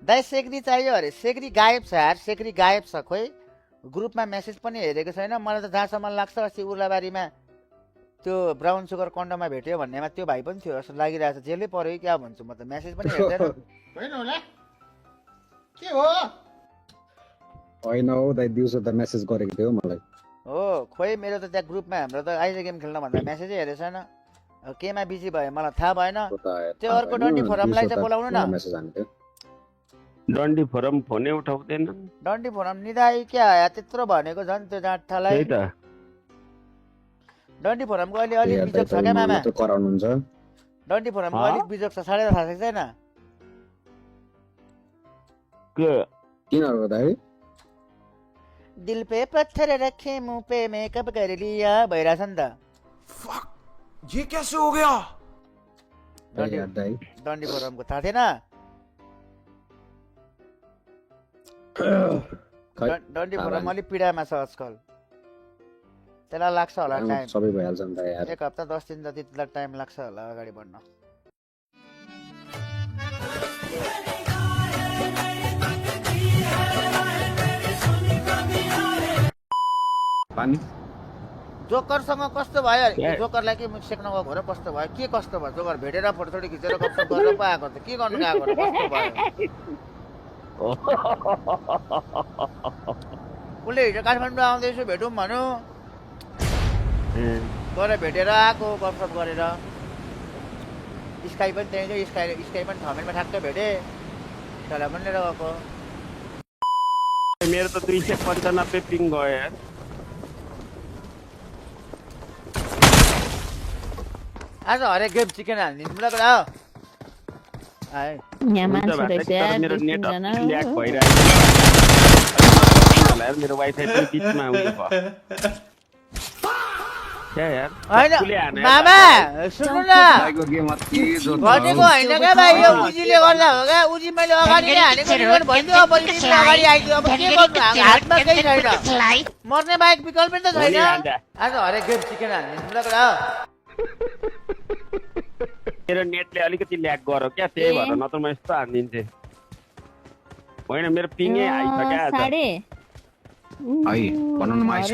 दाइ सेक्री चाहियो अरे सेक्री गायब छ यार सेक्री गायब छ खोइ ग्रुपमा मेसेज पनि हेरेको छैन मलाई त जहाँसम्म लाग्छ अस्ति उर्लाबारीमा त्यो ब्राउन सुगर कन्डोमा भेट्यो भन्नेमा त्यो भाइ पनि थियो जस्तो लागिरहेछ जेलै पर्यो क्या भन्छु म त मेसेज पनि हेर्दैन होइन होला के हो होइन हौ दाइ दिउँसो त मेसेज गरेको थियो मलाई हो खोइ मेरो त त्यहाँ ग्रुपमा हाम्रो त आइज गेम खेल्न भन्दा मेसेजै हेरेको छैन केमा बिजी भयो मलाई थाहा भएन त्यो अर्को डन्डी फोरमलाई चाहिँ बोलाउनु न मेसेज हान्थ्यो डन्डी फोरम फोनै उठाउँदैन डन्डी फोरम निदाई क्या त्यत्रो भनेको झन् त्यो जाँठालाई त्यही त डन्डी फोरमको अहिले अलिक बिजोग छ क्या मामा कराउनुहुन्छ डन्डी फोरमको अलिक बिजोग छ साढे थाहा छैन के किनहरुको दाइ दिल पे पत्थर रखे मुंह पे मेकअप कर लिया भइरहेछ नि त ये कैसे हो गया दाइ डन्डी फोरमको थाहा थिएन डन्डी फोरम अलिक पीडामा छ आजकल त्यसलाई लाग्छ होला टाइम सबै भइहाल्छ नि त यार एक हप्ता 10 दिन जति त्यसलाई टाइम लाग्छ होला अगाडि बढ्न पानी जोकरसँग कस्तो भयो जोकरलाई के सेक्न गएको र कस्तो भयो के कस्तो भयो जोकर भेटेर फोटो खिचेर गफसप गरेर पो आएको त के गर्नु गएको कस्तो भयो उसले हिजो काठमाडौँ आउँदैछु भेटौँ भन्यो गएर भेटेर आएको गफसप गरेर स्काई पनि त्यही स्काई पनि थमेलमा ठ्याक्कै भेटे त्यसलाई पनि लिएर गएको मेरो त 295 पिङ गयो यार आज हरेक गेम चिकन हालिदिनु ल कुरा आए यहाँ मान्छे रहेछ यार मेरो नेट दुईजना। ल्याग भइरहेको छ मेरो वाइफाई पनि बिचमा उयो भयो क्या यार हैन मामा सुन्नु न दाइको गेम अति जोड भनेको हैन क्या भाइ यो उजीले गर्दा हो क्या उजी मैले अगाडि नै हानेको रिकन भइदियो अब तिमीले अगाडि आइदियो अब के गर्नु हातमा केही छैन मर्ने बाहेक विकल्प त छैन आज हरेक गेम चिकन हालिदिनु ल कुरा मेरो नेटले अलिकति ल्याग गर्यो क्या त्यही भएर नत्र म यस्तो हान्दिन्थे होइन मेरो पिङै आइछ क्या आज साढे है बनाउनु माइस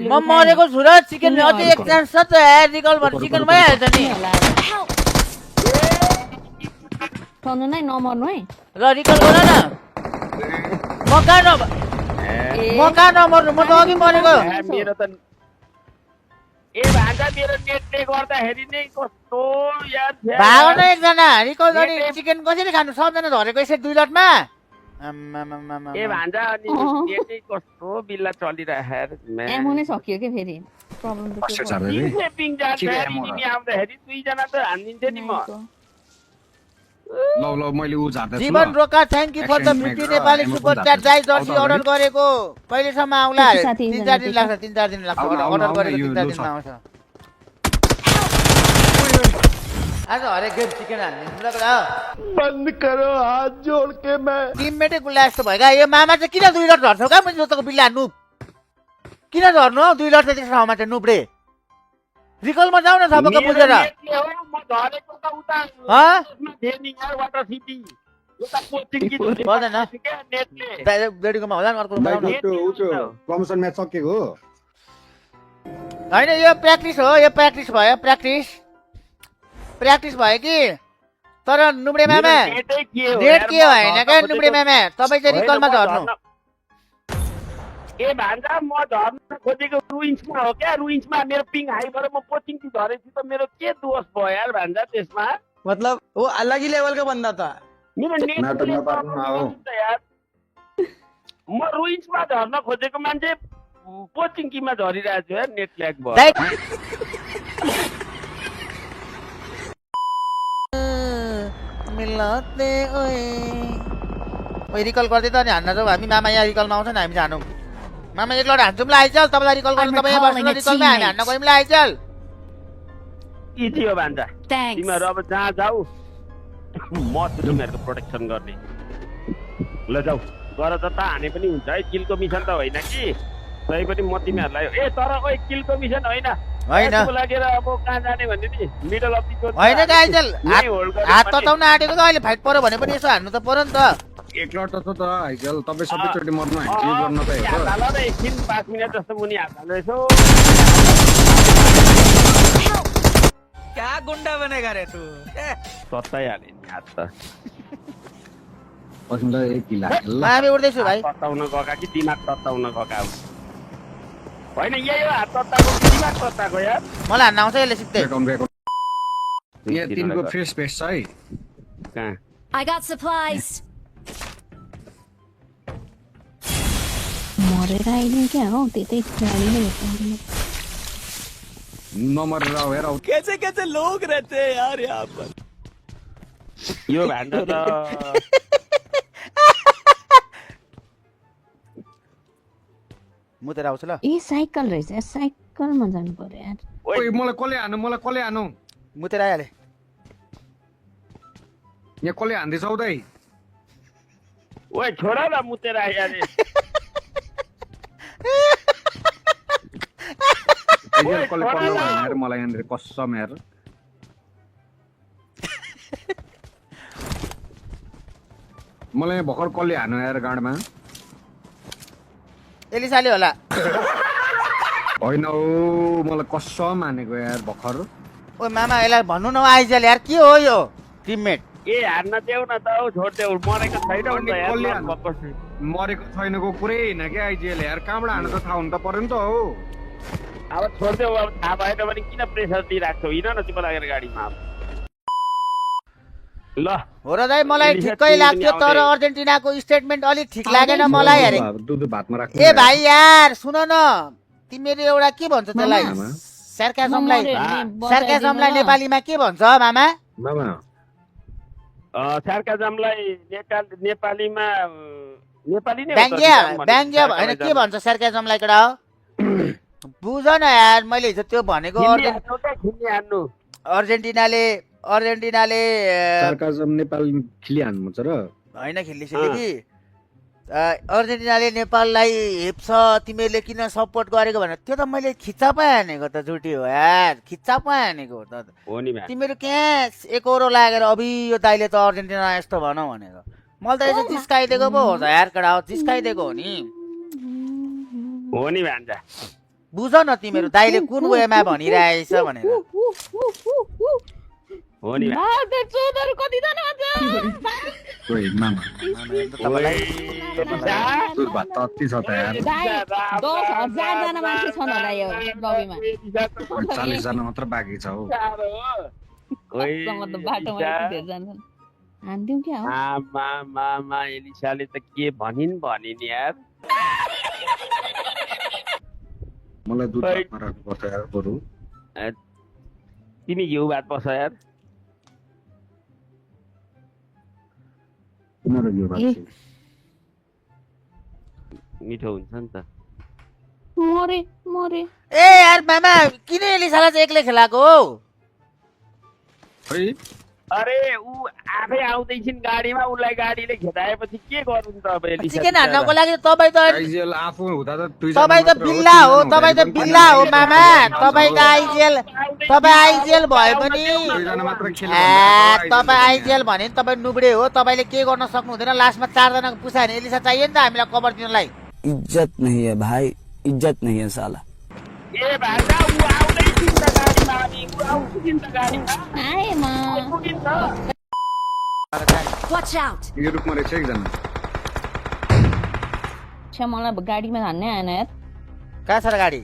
म मरेको छु र चिकन अझै एक चान्स छ त यार रिकल भएर चिकन भइहाल्छ नि ठन्नु नै नमर्नु है ल रिकल गर न म कहाँ नमर्नु म त अघि मरेको मेरो त ए भान्जा मेरो नेटले गर्दाखेरि नै कस्तो यार भागो न एकजना रिकल गरी चिकन कसरी खानु सबजना झरेको यसरी 2 लटमा ए भान्जा अनि नेटै कस्तो बिल्ला चलिरहेको एमो नै सकियो के फेरि प्रब्लम त कसरी छ रे तिमीले पिङ जान्छ तिमी आउँदाखेरि 2 जना त हान्दिन्थे नि म ल मैले उ झार्दै छु जीवन रोका thank you for the 50 Nepali super chat जाई जर्सी अर्डर गरेको कहिलेसम्म आउला 3-4 दिन लाग्छ 3-4 दिन लाग्छ अर्डर गरेको 3-4 दिनमा आउँछ आज हरेक गेम चिकन हाल्ने ल कुरा बंद करो हाथ जोड़ के मैं टिममेटै गुल्ला जस्तो भयो यो मामा चाहिँ किन 2 लट झर्छौ का मैले जस्तोको बिल्ला नुब किन झर्नु हौ 2 लट चाहिँ त्यस्तो ठाउँमा चाहिँ नुब्रे रिकलमा जाऊ न सबैको बुझेर म झरेको त उता देनी यार वाटर सिटी उता कोचिङ कि पर्दैन नेटले बेडीकोमा होला नि अर्को प्रमोसन म्याच सकेको हो हैन यो प्र्याक्टिस हो यो प्र्याक्टिस भयो प्र्याक्टिस भयो कि तर नुब्रे मामा डेट के होइन क्या नुब्रे मामा तपाईँ चाहिँ रिकलमा झर्नु ए भान्जा म झर्न खोजेको रुइन्समा हो क्या रुइन्समा मेरो पिङ हाई भएर म कोचिङ कि झरेछु त मेरो के दोष भयो यार भान्जा त्यसमा मतलब वो अलग ही लेवल का बंदा था मेरो नेट यार म रुइन्समा झर्न खोजेको मान्छे कोचिङ किमा झरिरहेको छु यार नेट ल्याग भयो मिलाते ओए रिकल गर्दै त नि हान्न जाऊ हामी मामा यहाँ रिकलमा आउँछ नि हामी जानु मामा एक लट हान्छौँ ल आइचल तपाईँलाई रिकल गर्नु तपाईँ यहाँ बस्नु रिकलमा हामी हान्न गयौँ ल आइचल के थियो भान्जा तिमीहरू अब जहाँ जाऊ म तिमीहरूको प्रोटेक्सन गर्ने ल जाऊ गर जता हाने पनि हुन्छ है किलको मिसन त होइन कि तै पनि म तिमीहरूलाई ए तर ओइ किलको मिसन होइन होइन त्यसको लागेर अब कहाँ जाने भन्ने नि मिडल अफ द होइन त आइजेल हात तताउन आँटेको त अहिले फाइट पर्यो भने पनि यसो हान्नु त पर्यो नि त एकलट त आइजल तपाईँ सबैचोटि मर्नु हान्छ गर्न त हेर्छ हात हाल एकछिन 5 मिनट जस्तो मुनि हात हाल्नु यसो क्या गुंडा बनेगा रे तू तताइहाल्यो नि हात त पछि त एक किला ल हामी उड्दैछु भाइ तताउन गएका कि दिमाग तताउन गएका होइन यही हो हात तताएको कि दिमाग तताएको यार मलाई हान्न आउँछ यसले सिक्दै यहाँ तिनको फ्रेस भेस्ट छ है कहाँ I got supplies. मरेर आइदिउँ क्या हो त्यतै गाडीले भेट्नु नमरेर आऊ हेर आऊ कैसे कैसे लोग रहते हैं यार यहाँ पर यो भान्डा त म त आउँछु ल ए साइकल रहेछ साइकलमा जानु पर्यो यार ओइ मलाई कसले हानु मुतेर आइहाले यहाँ कसले हान्दैछ हौ दाइ ओइ छोड न मुतेर आइहाले कसले पल्लो भनेर मलाई यहाँनिर कसम हेर मलाई यहाँ भर्खर कसले हान्यो यार गाडमा एलिसाले होला होइन हौ मलाई कसम हानेको यार भर्खर ओ मामा यसलाई भन्नु न आइजेल यार के हो यो टिममेट ए हान्न देऊ न त हौ छोड देऊ मरेको छैन नि त यार कसले हान्नु? मरेको छैनको कुरै होइन क्या आइजिएल यार कहाँबाट हानु त थाहा हुनु त पर्यो नि त हौ अब छोडिदेऊ अब थाहा भएन भने किन प्रेसर दिइरहेको छौ हिँड न तिम्रो लागेर गाडीमा अब ल हो र दाइ मलाई ठिकै लाग्थ्यो तर अर्जेन्टिनाको स्टेटमेन्ट अलिक ठिक लागेन मलाई अरे दुध भातमा राख्नु ए भाइ यार सुन न तिमीले एउटा के भन्छ त्यसलाई मामा। सरकाजमलाई नेपालीमा के भन्छ मामा मामा सार्काजमलाई नेपालीमा नेपाली नै ब्याङ्ग्य होइन के भन्छ सरकाजमलाई कडा हो बुझ न यार मैले हिजो त्यो भनेको अर्जेन्टिनाले सरकाजम नेपाल खिलिहाल्नु छ र होइन खिल्लिसक्यो कि अर्जेन्टिनाले नेपाललाई हेप्छ तिमीहरूले किन सपोर्ट गरेको भनेर त्यो त मैले खिच्चा पो हानेको त झुटी हो यार खिच्चा पो हानेको त हो नि भाइ तिमीहरू कहाँ एकरो लागेर अभि यो दाइले त अर्जेन्टिना यस्तो भनौ भनेको मैले त यसो जिस्काइदिएको पो हो त यार कडा हो जिस्काइदिएको हो नि हो नि भान्जा बुझ न तिमीहरू दाइले कुन वेमा भनिरहेछ भनेर हो नि ओइ मामा दुध भात त अति छ त यार 10,000 जना मान्छे छन् होला यो लबीमा 40 जना मात्र बाँकी छ हौ बाटोमा धेरै जान्छन् हान्दिउँ क्या हो मामा एलिसाले त के भनिन् यार मलाई दुध भातमा राख्नुपर्छ यार बरु तिमी घिउ भात बस यार तिम्रो यो भात चाहिँ। मिठो हुन्छ नि त मरे ए यार मामा किन एलिसालाई चाहिँ एक्लै खेलाएको हो खै अरे ऊ आफै आउँदैछिन् गाडीमा उसलाई गाडीले खेदाएपछि के गर्नु त अब एलिसा चिकन हान्नको लागि तपाईँ त आइजिएल आफू हुँदा त तपाईँ त बिल्ला हो तपाईँ त बिल्ला हो मामा तपाईँ आइजिएल भए पनि दुईजना मात्र खेल्नु तपाईँ आइजिएल भने नि तपाईँ नुब्डे हो तपाईँले के गर्न सक्नु हुँदैन लास्टमा 4 जनाको पुछायो भने एलिसा चाहियो नि त हामीलाई कभर दिनलाई इज्जत नहीं है भाई इज्जत नहीं है साला ए भान्जा ऊ आउँदैछिन् त गाडीमा अनि ऊ आउँछिन् त गाडीमा आए म पुगिन् त Watch out. यो रुखमा रहेछ एकजना छ्या मलाई गाडीमा हान्नै आएन यार कहाँ छ र गाडी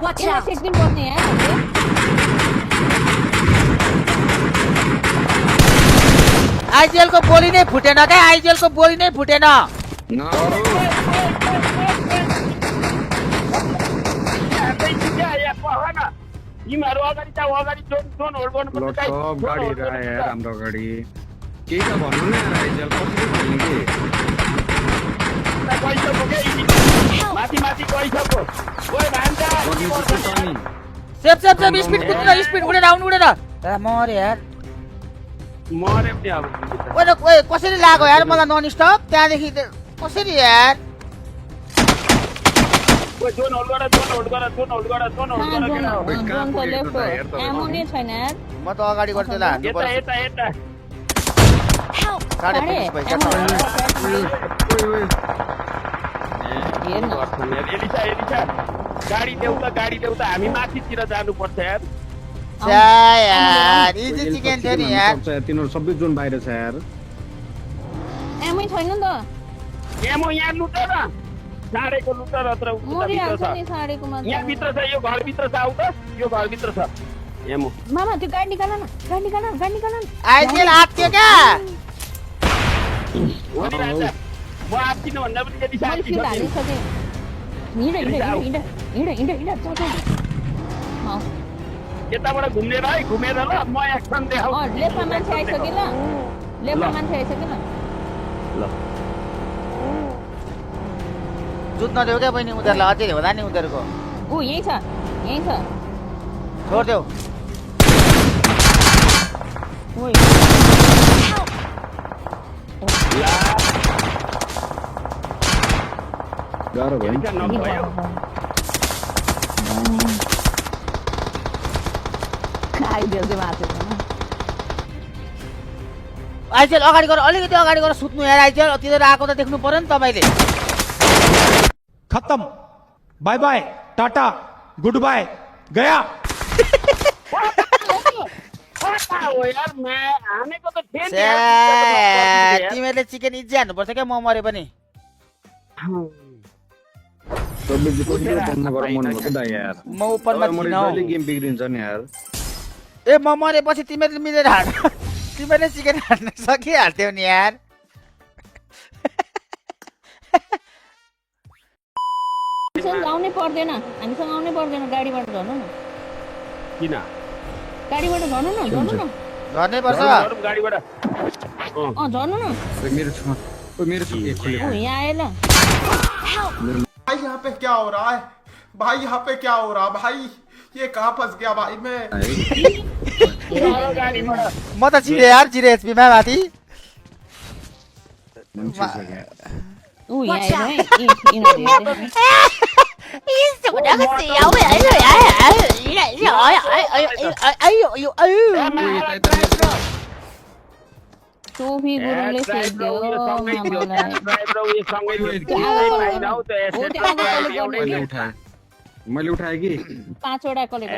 Watch यसलाई out. सेक्दिनु पर्ने यार आइजिएल को बोली नै फुटेन क्या आइजिएल को बोली नै फुटेन तिमीहरू अगाडि जाऊ अगाडि जोन होल्ड गर्नुपर्छ सब गाडी रह्यो यार हाम्रो अगाडि केही त भन्नु न यार आइजिएल कसरी खेल्ने के माथि गइसक्यो ओइ भान्जा सेप स्पिड कुद्नु स्पिड उडेर आउनु उडेर मरे यार मर्यो नि अब ओए कसरी लाग्यो यार मलाई नन स्टप त्यहाँदेखि कसरी यार ओइ जोन होल्ड गर जोन होल्ड गर जोन होल्ड गर जोन होल्ड गर केटा हो। जोन त लेफ्ट हो एमो नि छैन यार म त अगाडि गर्दै ला हान्नु यता पर्छ यता यता Help! साढे अरे, 25 पैसा एमो छ। हेर्न एलिसा एलिसा गाडी ल्याउ त हामी माथितिर जानुपर्छ यार। छ्या यार इजी चिकन थियो नि यार। तिनीहरू सबै जोन बाहिर छ यार। एमै छैन नि त एमो यहाँ लुट न साडेको लुट र उता मरिहाल्छ भित्र नि छ साडेकोमा यहाँ भित्र छ यो घरभित्र छ आउ त यो घरभित्र छ एमो मामा त्यो गाडी निकाल न गाडी निकाल न आइजेल आत्यो क्या हो नि राजा म आत्तिनु भन्दा पनि यदि मैले साथी फिल हालिसकेँ हिँड यताबाट घुमेर है घुमेर ल म एक्सन देखाउ लेफ्टमा मान्छे आइसक्यो ल लेफ्टमा मान्छे आइसक्यो ल जुत्न देऊ क्या बहिनी उनीहरूलाई अझै होला नि उनीहरूको ऊ यही छ छोडिदेऊ ओइ गाह्रो भयो नि। नभयो आइदियो चाहिँ माथि आइजेल अगाडि गर अलिकति अगाडि गर सुत्नु यार आइजेल तिनीहरू आएको त देख्नु पर्यो नि तपाईँले खत्म bye bye tata goodbye गया कता हो यार मैं हानेको त थिएँ नि छ्या, यार। तिमीहरूले चिकन इज्जी हान्नुपर्छ क्या म मरे पनि सबैले कसरी बन्द गरौँ भन्नुभएको दाइ यार। म उपरमा मरे थिइनँ हौ। जहिले गेम बिग्रिन्छ नि यार। ए म मरेपछि तिमीहरूले मिलेर हान् तिमीहरूले चिकन हान्न सकिहाल्थ्यौ नि यार हामीसँग आउनै पर्दैन गाडीबाट झर्नु न किन गाडीबाट झर्नु न गर्नै पर्छ गरौँ गाडीबाट झर्नु न मेरो छुमा मेरो छु एक खोले ऊ यहाँ आयो ल भाई यहाँ पे क्या हो रहा है भाई यहाँ पे क्या हो रहा भाई ये कहाँ फंस गया भाई मैं गाडीबाट म त चिरे यार चिरे एचपीमा माथि ऊ यहाँ आयो है यिनीहरू सोफी गुरुङले सेक्यो मामालाई मैले उठाएँ कि 5 वटा कलेक्ट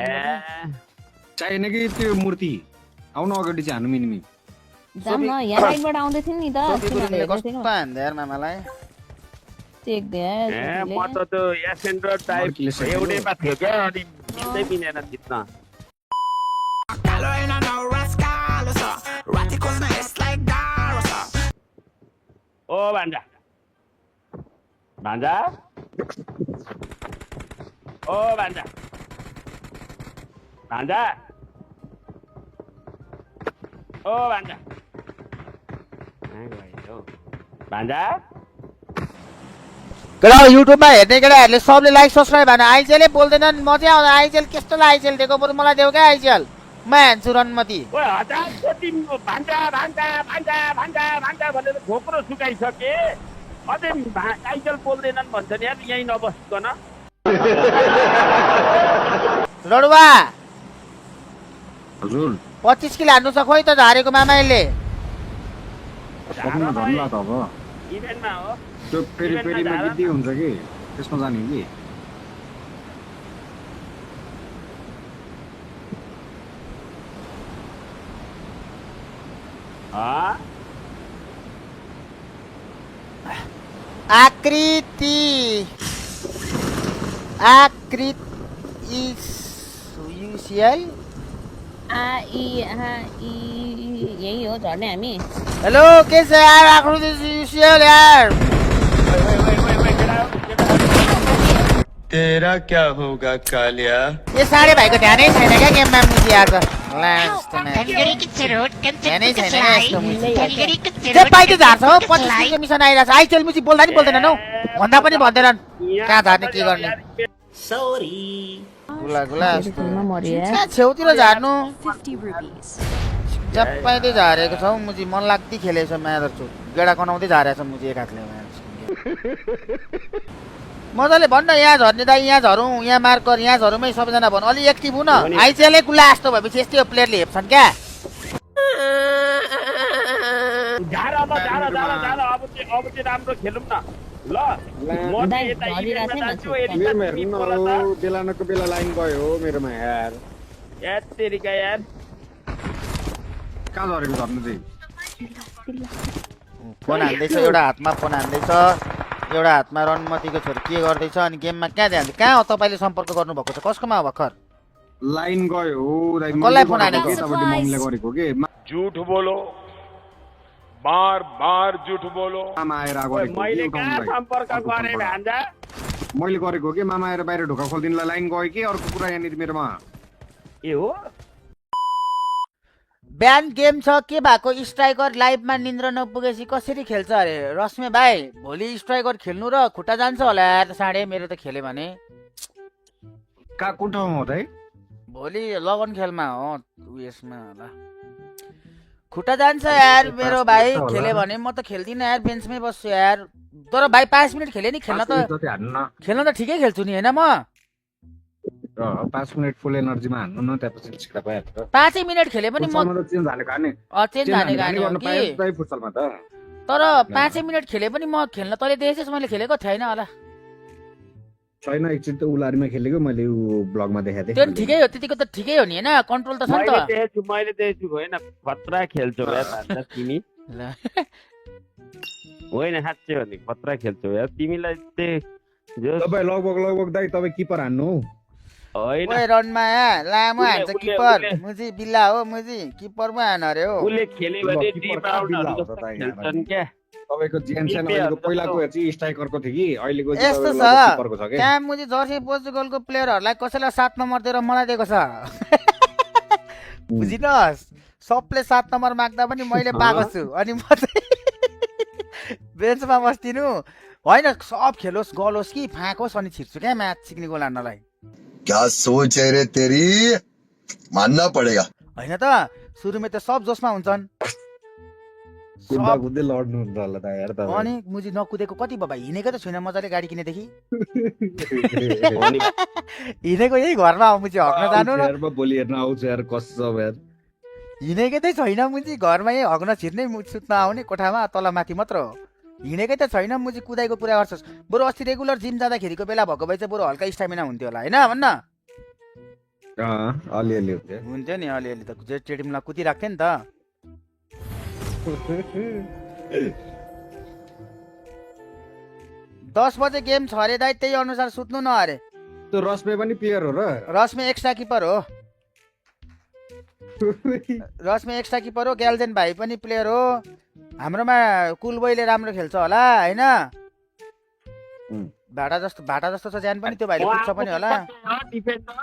चाहिएन कि त्यो मूर्ति आउनु अगाडि चाहिँ हानु मिनिमी जाम न यहाँ साइडबाट आउँदै थियो नि त सोफी गुरुङले कस्तो हान्दै यार मामालाई चेक दे म त त्यो एसेन्डर टाइप एउटै पा थियो क्या अनि मिल्दै मिलेन जित्न ओ भान्जा भान्जा ओ भान्जा भान्जा ओ भान्जा भान्जा केटा युट्युबमा हेर्ने केटाहरूले सबले लाइक सब्सक्राइब हान आइजेलले बोल्दैनन् म चाहिँ आउँदा आइजेल कस्तो आइजेल दिएको बरु मलाई देऊ क्या आइजेल म हान्छु रनमती ओ हजार जति भान्जा भान्जा भान्जा भान्जा भान्जा भनेर खोक्रो सुकाइसके अझै आइजल बोल्दैनन् भन्छन् यार यहीँ नबस्कन रडुवा हजुर 25 किलो हान्नु छ खोइ त झारेको मामाले पक्न झन्ला त अब इभेन्टमा हो त्यो फेरि फेरिमा गिद्धि हुन्छ कि त्यसमा जाने कि आकृति युसिएल यही हो झर्ने हामी हेलो के छ यार आकृति युसिएल यार तेरा क्या होगा कालिया ये साढे भाइको ध्यानै छैन क्या गेममा मुजी आज ध्यानै छैन क्या यस्तो मुजी त्यो पाइते झार्छ हो 25 को मिसन आइरहेछ आइचेल मुजी बोल्दा नि बोल्दैनन् हौ भन्दा पनि भन्दैनन् कहाँ झार्ने के गर्ने गुला गुला कहाँ छेउतिर झार्नु 50 rupees. जब पाइते झारेको छौ मुजी मन लाग्दै खेलेछ म्यादर छु गेडा कनाउँदै झारेछ मुजी एक हातले मजाले भन्न यहाँ झर्ने दाइ यहाँ झरौँ यहाँ मार्कर यहाँ झरौँमै सबैजना भन्नु अलि एक्टिभ हुन आइसिएलै कुला जस्तो भएपछि यस्तै हो प्लेयरले हेप्छन् क्या अब चाहिँ राम्रो खेलौँ न ल म चाहिँ यता इभेन्टमा जान्छु मेरोमा हेर्नु न हो बेलानको बेला लाइन गयो हो मेरोमा यार यार तेरिका यार कहाँ झरेको झर्नु चाहिँ फोन हान्दैछ एउटा हातमा फोन हान्दैछ एउटा हातमा रणमतीको छोरी के गर्दैछ अनि गेममा कहाँ ध्यान कहाँ हो तपाईँले सम्पर्क गर्नुभएको छ कसकोमा हो भर्खर लाइन गयो हो कसलाई फोन हानेको? तपाईँले मम्मीले गरेको के झूठ बोलो बार बार झूठ बोलो मामा आएर गरेको मैले कहाँ सम्पर्क गरेँ भान्जा मैले गरेको के मामा आएर बाहिर ढोका खोलिदिनुलाई लाइन गयो कि अर्को कुरा यहाँनिर मेरोमा ए हो बिहान गेम छ के भएको स्ट्राइकर लाइभमा निन्द्रा नपुगेपछि कसरी खेल्छ अरे रश्मि भाइ भोलि स्ट्राइकर खेल्नु र खुट्टा जान्छ होला यार साँढे मेरो त खेल्यो भने कहाँ कुन ठाउँमा हो त है भोलि लगन खेलमा हो उयसमा होला खुट्टा जान्छ यार मेरो भाइ खेल्यो भने म त खेल्दिनँ यार बेन्चमै बस्छु यार तर भाइ 5 मिनट खेल्यो नि खेल्न त ठिकै खेल्छु नि होइन म 5 मिनट फुल एनर्जीमा हान्नु न त्यसपछि छिक्का भइहाल्छ 5 मिनट खेले पनि म चेन्ज हानेको हाने चेन्ज हानेको गर्नु कि पाए फुटसलमा त तर 5 मिनट खेले पनि म खेल्न तले देखेछ मैले खेलेको थिएन होला छैन एकछिन त उलारीमा खेलेको मैले ब्लगमा देखाएको त्यो ठिकै हो त्यतिको त ठिकै हो नि होइन कन्ट्रोल त छ नि त मैले देखेछु होइन खतरा खेल्छौ यार भान्जा तिमी ल। होइन साँच्चै हो नि खतरा खेल्छौ यार तिमीलाई तपाईँ लगभग दाइ तपाईँ किपर हान्नु हौ होइन ओए रनमाया लामो हान्छ उसले- किपर उसले- मुजी बिल्ला हो मुजी किपरमा हान अरे हो उसले खेल्यो भने किपर टिम कहाँ बिल्ला आउटहरू हो त जस्तो यहाँ खेल्छन् क्या तपाईँको जेन्सन अहिलेको पहिलाको चाहिँ स्ट्राइकरको थियो कि अहिलेको चाहिँ यस्तो तपाईँको छ किपरको छ के त्यहाँ मुजी जर्सी पोर्चुगलको प्लेयरहरूलाई कसैलाई 7 नम्बर दिएर मलाई दिएको छ बुझिनुहोस् सबले 7 नम्बर माग्दा पनि मैले पाएको छु अनि म चाहिँ बेन्चमा बस्दिनु होइन सब खेलोस् गलोस् कि फाँकोस् अनि छिर्छु क्या म्याच सिक्ने गोल हान्नलाई क्या सोच है रे तेरी मानना पड़ेगा होइन त सुरुमै त सब जोसमा हुन्छन् कुद्दा सब कुद्दै लड्नु हुन्छ होला त यार तपाईँ अनि मुजी नकुदेको कति भयो भाइ हिँडेको त छुइनँ मजाले गाडी किनेदेखि हिँडेको यही घरमा हो मुजी हग्न जानु र यार, म भोलि हेर्न आउँछु यार कसम यार हिँडेकै त छैन मुजी घरमा यही हग्न छिर्ने सुत्न आउने कोठामा तल माथि मात्र हो हिँडेकै त छैन मुजी कुदाइको कुरा गर्छस् बरु अस्ति रेगुलर जिम जाँदाखेरिको बेला भएको भए चाहिँ बरु हल्का स्टामिना हुन्थ्यो होला होइन भन्न अलिअलि हुन्थ्यो हुन्थ्यो नि अलिअलि त ट्रेडमिलमा कुदिराख्थ्यो नि त 10 बजे गेम छ अरे दाइ त्यही अनुसार सुत्नु न अरे त्यो रसमे पनि प्लेयर हो र रसमे एक्स्ट्रा किपर हो रसमे एक्स्ट्रा किपर हो ग्याल्जेन भाइ पनि प्लेयर हो हाम्रोमा कुलबोईले राम्रो खेल्छ होला होइन भाटा जस्तो छ ज्यान पनि त्यो भाइले पुग्छ पनि होला डिफेन्डर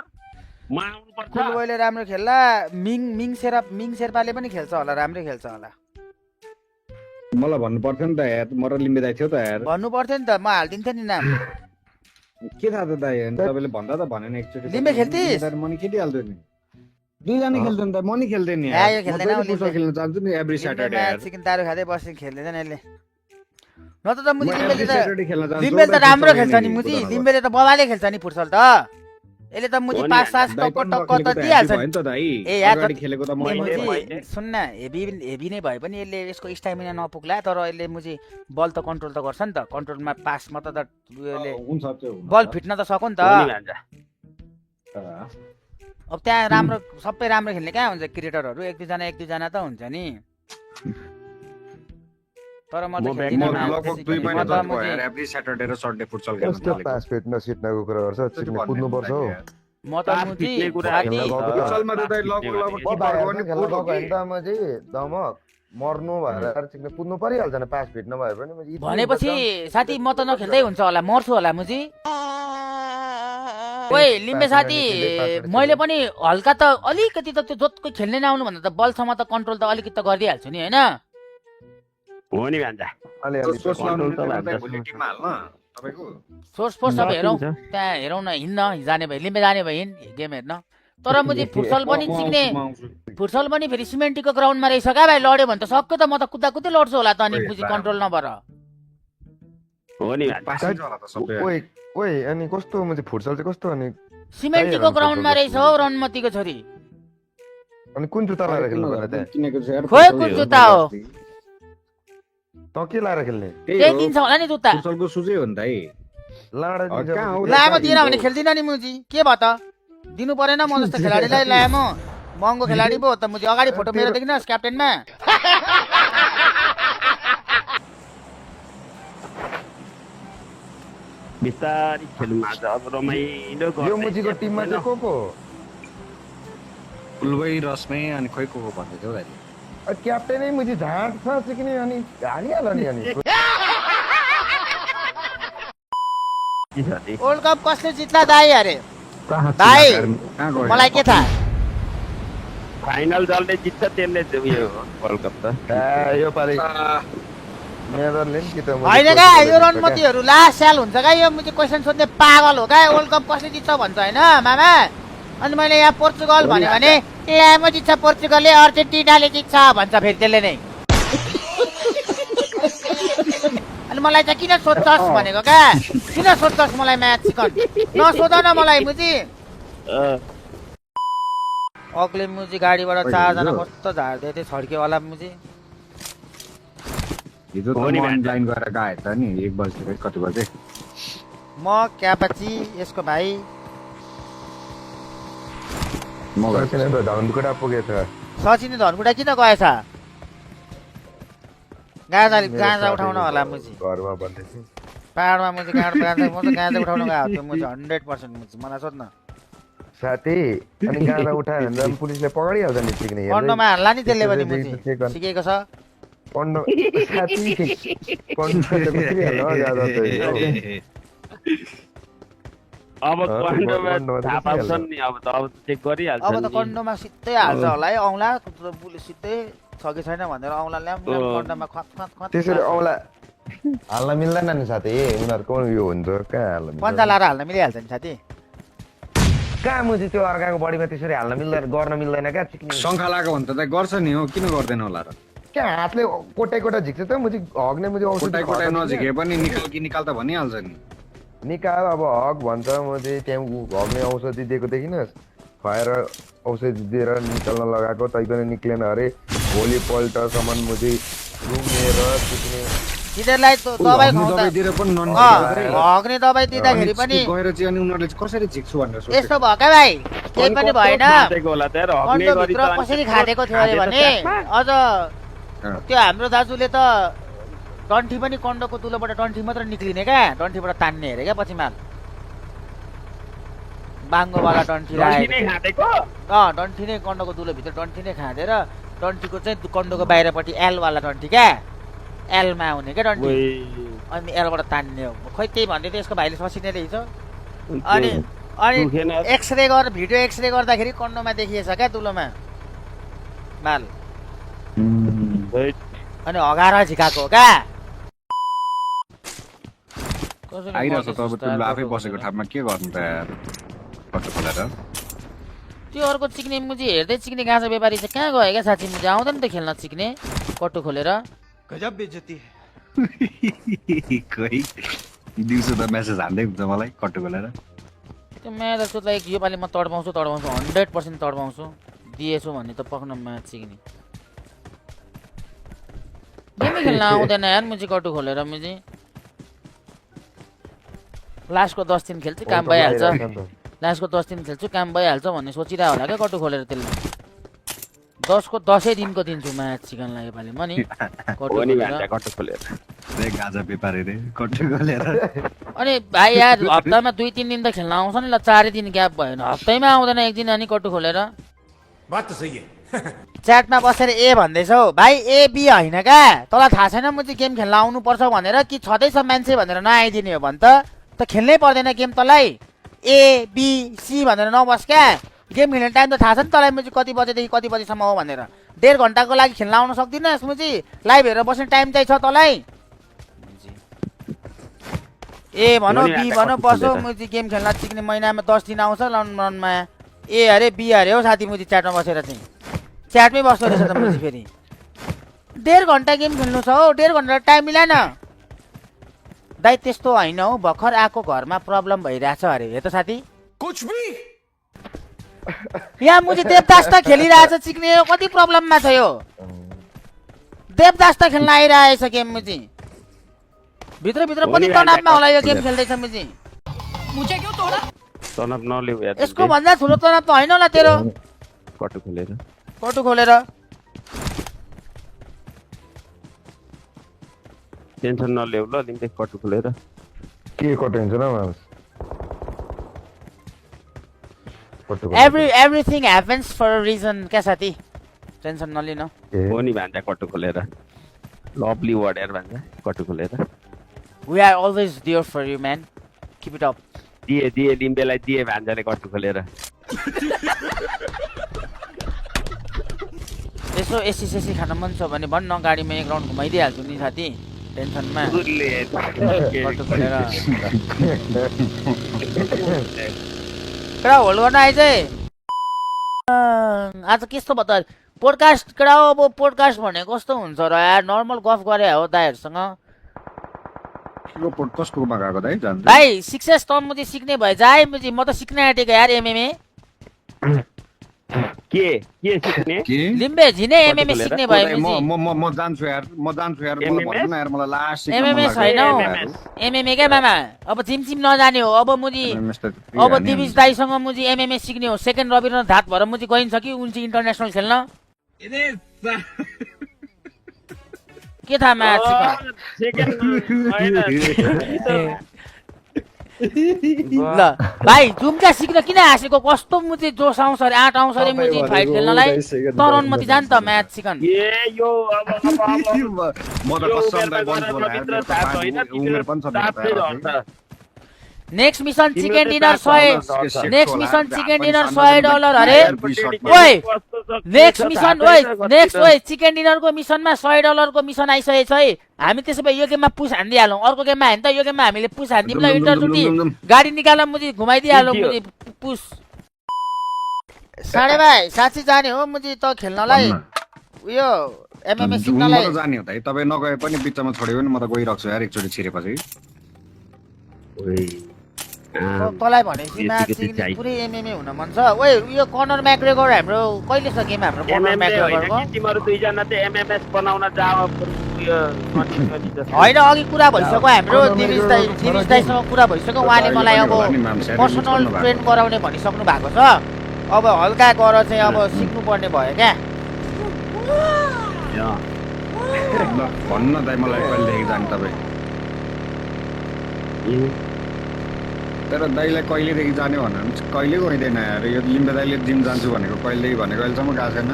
म आउनुपर्छ कुलबोईले राम्रो खेल्ला मिङ शेर्पाले पनि खेल्छ होला राम्रै खेल्छ होला मलाई भन्नु पर्थ्यो नि त यार म र लिम्बे दाइ थियो त यार भन्नु पर्थ्यो नि त म हालिदिन्थेँ नि नाम के थाहा त दाइ तपाईँले भन्दा त भनेन एकचोटि लिम्बे खेल्थिस्? मनी खेलिहाल्थ्यो नि दुईजना खेल्थ्यो नि त मनी खेल्दैन नि यो खेल्दैन हौ, लिम्बे। खेल्न चाहन्छु नि एभ्री स्याटरडे यार चिकन दारू खाँदै बस्ने खेल्दैन यसले न त मुजी म लिम्बेले every त Saturday खेल्न चाहन्छु लिम्बेले त नि त राम्रो फुटबल खेल्छ नि हेर्ने मुजी कुदामा। लिम्बेले त बबाले खेल्छ नि फुटसल त यसले त मुजी हो नि, 5-7 दाइ टक्क पनि टक्क नखेलेको त त दिइहाल्छ happy भयो नि नि त दाइ ए यार अगाडि खेलेको त ए मैले मुजी सुन्न हेभी नै भए पनि यसले यसको स्टामिना नपुग्ला तर यसले मुजी बल त कन्ट्रोल त गर्छ नि त कन्ट्रोलमा पास मात्र त यसले हुन्छ त्यो हुन्छ। बल फिट्न त सक्यो नि त हो नि भान्जा अब त्यहाँ राम्रो सबै राम्रो खेल्ने कहाँ हुन्छ क्रिकेटरहरू एक दुईजना त हुन्छ नि तर म त म खेल्दिनँ म न। लगभग 2 म महिना त जति भयो मुजी- यार एभ्री स्याटरडे र सन्डे फुटसल खेल्न कस्तो थालेको पास फिट्न सिट्नको कुरा गर्छ सिक्ने कुद्नुपर्छ हौ म त पास मुजी फिट्ने कुरा साथी होइन। फुटसलमा त दाइ लगभग किपरको पनि खेल्न फुट हो गएको कि। होइन त म चाहिँ दमक मर्नु भएर सिक्ने कुद्नु परिहाल्छ नि पास फिट नभए पनि म चाहिँ इच्छा भनेपछि हुन्छ। साथी म त नखेल्दै हुन्छ होला मर्छु होला मुजी ओइ लिम्बे साथी मैले पनि हल्का त अलिकति त त्यो जोतको खेल्ने नआउनु भन्दा त बलसम्म त कन्ट्रोल त अलिकति त गरिदिइहाल्छु नि होइन हो नि भान्जा अलिअलि सोच लाउनु कन्ट्रोल त पर्छ भन्छ। भोलि टिममा हाल्न तपाईँको सोर्स फोर्स अब हेरौँ सकिन्छ। त्यहाँ हेरौँ न हिँड्न जाने भए लिम्बे जाने भए हिँड गेम हेर्न तर मुजी फुटसल पनि सिक्ने फुटसल पनि फेरि सिमेन्टीको ग्राउन्डमा रहेछ क्या भाइ लड्यो भने त सक्यो त म त कुद्दा कुद्दै लड्छु होला त अनि मुजी कन्ट्रोल नभएर हो नि भाइ। पासिन्छ होला त सबै ओइ ओइ अनि कस्तो म्हणजे फुटसल चाहिँ कस्तो अनि सिमेन्टीको ग्राउन्डमा रहेछ हौ रनमतीको छोरी। अनि कुन जुत्ता लाएर खेल्नु पर्ने त्यहाँ किनेको छ यार खोइ कुन जुत्ता हो त के लाएर खेल्ने त्यही दिन्छ होला नि जुत्ता। फुटबलको सुजै हो नि त है लाडा दिन्छ कहाँ हो? लामो दिएन भने खेल्दिनँ नि मुजी के भयो त दिनु परेन म जस्तो खेलाडीलाई लामो महँगो खेलाडी पो हो त मुजी अगाडि फोटो मेरो देखिनुहोस् क्याप्टेनमा। बिस्तारै खेलौँ आज अब रमाइलो यो मुजीको टिममा चाहिँ को फुलबै रस्मै अनि खोइ को भन्दै थियो दाइ क्याप्टेनै मुजी झाँट छ सिक्ने अनि हालिहाल्यो नि अनि वर्ल्ड कप कसले जित्ला दाई अरे दाई कहाँ गयो मलाई के थाहा। फाइनल जसले जित्छ त्यसले उयो वर्ल्ड कप त यो पालि नेदरल्यान्ड कि त होइन क्या यो रनमतीहरू लास्ट साल हुन्छ क्या यो मुझे क्वेसन सोध्ने पागल हो क्या वर्ल्ड कप कसले जित्छ भन्छ होइन मामा। अनि मैले यहाँ पोर्चुगल भन्यो भने ल्यामो जित्छ पोर्चुगलले अर्जेन्टिनाले जित्छ भन्छ फेरि त्यसले नै। अनि मलाई चाहिँ किन सोध्छस् भनेको क्या किन सोध्छस् मलाई म्याच चिकन नसोध न मलाई मुजी। अग्ले मुजी गाडीबाट 4 जना कस्तो झार्दै थियो छड्केवाला मुजी। हिजो त म अनलाइन गरेर गए त नि 1 बजे कति बजे म क्यापाची यसको भाइ म गए सचिन त धनकुटा पुगेछ सचिन धनकुटा किन गएछ गाँजा उठाउन होला मुजी घरमा भन्दैछ पाहाडमा मुजी गाँजा उठाउन गएको थियो मुजी 100% मुजी मलाई सोध्न। साथी अनि गाडा उठायो भने त पुलिसले पकडिहाल्छ नि सिक्ने कन्डोमा हाल्ला नि त्यसले पनि मुजी सिकेको छ। कन्डो साथी कन्डो त बिग्रिहाल्यो ज्यादा त अब कन्डोमा थाहा पाउँछन् नि अब त चेक गरिहाल्छन् अब त कन्डोमा सिधै हाल्छ होला है औँला पुलिस सिधै छ कि छैन भनेर औँला ल्याम कन्डोमा खत खत खत त्यसरी औँला हाल्न मिल्दैन नि साथी उनीहरूको यो हुन्छ कहाँ हाल्न मिल्छ पन्जा लाएर हाल्न मिलिहाल्छ नि साथी। कहाँ मुजी त्यो अर्काको बडीमा त्यसरी हाल्न मिल्दैन गर्न मिल्दैन क्या चिक्ने शङ्खा लागेको भने त गर्छ नि हो किन गर्दैन होला र क्या हातले कोटै कोटा झिक्छ त मुजी हग्ने मुजी कोटाइ कोटाइ नझिके पनि निकाल त भनिहाल्छ नि निकाल अब हक भन्छ मुजी त्यहाँ हग्ने औषधि दिएको देखिनुहोस् खुवाएर औषधि दिएर निकाल्न लगाएको तैपनि निक्लेन अरे भोलिपल्टसम्म मुजी रुमेर चिक्ने तिनीहरूलाई दबाई खुवाउँदा दबाईतिर पनि हग्ने दबाई दिँदाखेरि पनि गएर चाहिँ अनि उनीहरूले चाहिँ कसरी झिक्छु भनेर सोच्छ यस्तो भयो क्या भाइ केही पनि भएन होला त यार हग्ने गरी कन्डोभित्र त कसरी खाँदेको थियो अरे भने अझ त्यो हाम्रो दाजुले त डन्ठी पनि कन्डोको दुलोबाट डन्ठी मात्र निक्लिने क्या डन्ठीबाट तान्ने अरे क्या पछि माल बाङ्गोवाला डन्ठी खाँदेको डन्ठी नै कन्डोको दुलोभित्र डन्ठी नै खाँदेर डन्ठीको चाहिँ कन्डोको बाहिरपट्टि एलवाला डन्ठी क्या एलमा हुने क्या डन्ठी अनि एलबाट तान्ने हो खोइ त्यही भन्दै थियो यसको भाइले ससिने रहेछ। अनि एक्सरे गरेर भिडियो एक्सरे गर्दाखेरि कन्डोमा देखिएछ क्या दुलोमा माल अनि हगाएर झिकाएको हो क्या आइरहेछ त अब त्यो आफै बसेको ठाउँमा के गर्नु त यार कस्तो खोलेर त्यो अर्को चिक्ने मुजी हेर्दै चिक्ने गाँजा व्यापारी चाहिँ कहाँ गयो क्या साथी मुजी आउँदैन त खेल्न चिक्ने कट्टु खोलेर गजब बेइज्जती खोइ दिउँसो त मेसेज हान्दै हुन्छ मलाई कट्टु खोलेर त्यो म्याच जस्तो लाइक योपालि म तडपाउँछु 100% तडपाउँछु दिएछु भन्ने त पक्न म्याच चिक्ने गेमै खेल्न आउँदैन यार मुजी कट्टु खोलेर मुजी लास्टको 10 दिन खेल्छु काम भइहाल्छ लास्टको 10 दिन खेल्छु काम भइहाल्छ भन्ने सोचिरहेको होला क्या कट्टु खोलेर त्यसले 10 दिनको दिन्छु म्याच चिकनलाई योपालि म नि कट्टु खोलेर गाजा व्यापारी रे कट्टु खोलेर अनि भाइ यार हप्तामा 2-3 दिन त खेल्न आउँछ नि ल 4 दिन ग्याप भएन हप्तैमा आउँदैन एक दिन अनि कट्टु खोलेर बात त सही है च्याटमा बसेर ए भन्दैछौ भाइ ए बी होइन क्या तँलाई थाहा छैन म चाहिँ गेम खेल्न आउनुपर्छ भनेर कि छँदैछ मान्छे भनेर नआइदिने हो भने त खेल्नै पर्दैन गेम तँलाई ए बी सी भनेर नबस क्या गेम खेल्ने टाइम त थाहा छ नि तँलाई म चाहिँ कति बजेदेखि कति बजीसम्म हो भनेर 1.5 घन्टाको लागि खेल्न आउन सक्दिनँ यसमा चाहिँ लाइभ हेरेर बस्ने टाइम चाहिँ छ तँलाई ए भनौँ बी भनौँ बसो म चाहिँ गेम खेल्न सिक्ने महिनामा 10 दिन आउँछ लन्डनमा ए अरे बी अरे हो साथी म चाहिँ च्याटमा बसेर चाहिँ च्याटमै बस्दो रहेछ त म चाहिँ फेरि 1.5 घन्टा गेम खेल्नु छ हो 1.5 घन्टा टाइम मिलाएन दाइ त्यस्तो होइन हौ भर्खर आएको घरमा प्रब्लम भइरहेछ अरे हे त साथी यहाँ मुझे देवदास त खेलिरहेछ चिक्ने कति प्रब्लममा छ यो देवदास त खेल्न आइरहेछ गेम मुजी भित्र कति तनावमा होला यो गेम खेल्दैछ मुजी तनाव नलिउ यार यसको भन्दा ठुलो तनाव त होइन होला तेरो कटु खोलेर टेन्सन नलिउ ल तिमीले कटु खोलेर के कटिन्छ न मान्छ everything happens for a reason क्या साथी टेन्सन नलिन हो नि भान्जा कटु खोलेर लभली वर्ड यार भान्जा कटु खोलेर we are always there for you man keep it up दिए लिम्बेलाई दिए भान्जाले कटु खोलेर यसो एसी खान मन छ भने भन्न गाडीमा एक राउन्ड घुमाइदिइहाल्छु नि साथी टेन्सनमा कटु खोलेर कडा होल्ड गर्न आइज आज कस्तो भयो त पोडकास्ट कडा अब पोडकास्ट भने कस्तो हुन्छ र यार नर्मल गफ गरे हो दाइहरुसँग भाइ शिक्षा त मुझे सिक्ने भए जाए मुझे म त सिक्न आँटेको यार एमएमए के सिक्ने लिम्बे झिने एमएमए सिक्ने भए म जान्छु यार मलाई भन्नु न यार मलाई लास्ट एमएमए छैन एमएमए क्या मामा अब जिम नजाने हो अब मुझी अब दिविज दाइसँग मुझी एमएमए सिक्ने हो सेकेन्ड रविन्द्रनाथ धात भएर मुझी गइन्छ कि उनची इन्टरनेसनल खेल्न के थाहा म्याच ल भाइ जुम्का सिक्न किन हाँसेको कस्तो मुझे जोस आउँछ अरे आँट आउँछ अरे मुझे फाइट खेल्नलाई तरन मति जान त म्याच सिकन next mission chicken dinner $100 next mission chicken dinner $100 अरे ओइ नेक्स्ट मिशन ओइ चिकन डिनर को मिशनमा $100 को मिशन आइसकेछ है हामी त्यसो भए यो गेममा पुस हान्दिहालौँ अर्को गेममा हैन त यो गेममा हामीले पुस हान्दिम ल इन्टरचुटी गाडी निकालम मुझे घुमाइदिहालौँ मुझे पुस साडे भाइ साँच्चै जाने हो मुझे त खेल्नलाई उयो एमएमए सिक्नलाई जाने हो त तपाई नगए पनि बिचमा छोड्यो भने म त गइराख्छु यार एकचोटी छिरेपछि तँलाई भनेपछि म्याच सिक्ने पुरै एमएमए हुन मन छ ओइ उयो कर्नर म्याग्रेगर हाम्रो कहिले छ गेम हाम्रो कर्नर म्याग्रेगरको तिमीहरु दुईजना चाहिँ एमएमएस बनाउन जाओ उयो हैन अघि कुरा भइसक्यो हाम्रो दिविज दाइसँग कुरा भइसक्यो उहाँले मलाई अब पर्सनल ट्रेन गराउने भनिसक्नु भएको छ अब हल्का गर चाहिँ अब सिक्नु पर्ने भयो क्या भन्न दाइ मलाई कहिलेदेखि जाने तपाईँ तर दाइलाई कहिलेदेखि जाने भन्नु कहिले गइँदैन यार यो लिम्बे दाइले जिम जान्छु भनेको कहिलेदेखि भनेको अहिलेसम्म गएको छैन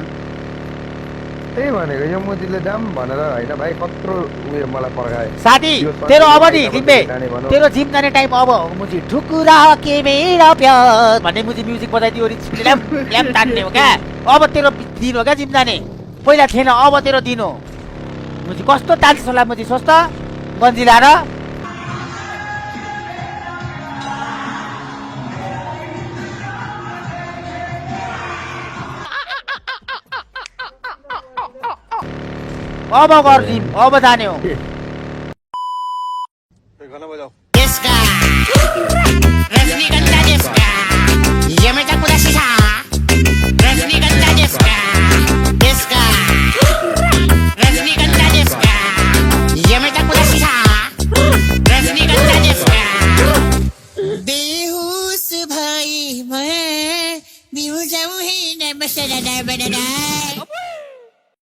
त्यही भनेको यो मुजीले जाम भनेर होइन भाइ कत्रो उयो मलाई पर्खाए साथी तेरो अब नि लिम्बे तेरो जिम जाने टाइम अब हो मुजी ठुकुरा के मेरा प्यार भन्ने मुजी म्युजिक बजाइदियो रिच ल्याम तान्ने हो क्या अब तेरो दिन हो क्या जिम जाने पहिला थिएन अब तेरो दिन हो मुजी कस्तो ताल्छ होला मुजी सोच त गन्जी लाएर अब गर जिम अब जाने हो बेहोश भाई मैं बिहू जाऊं ही न बस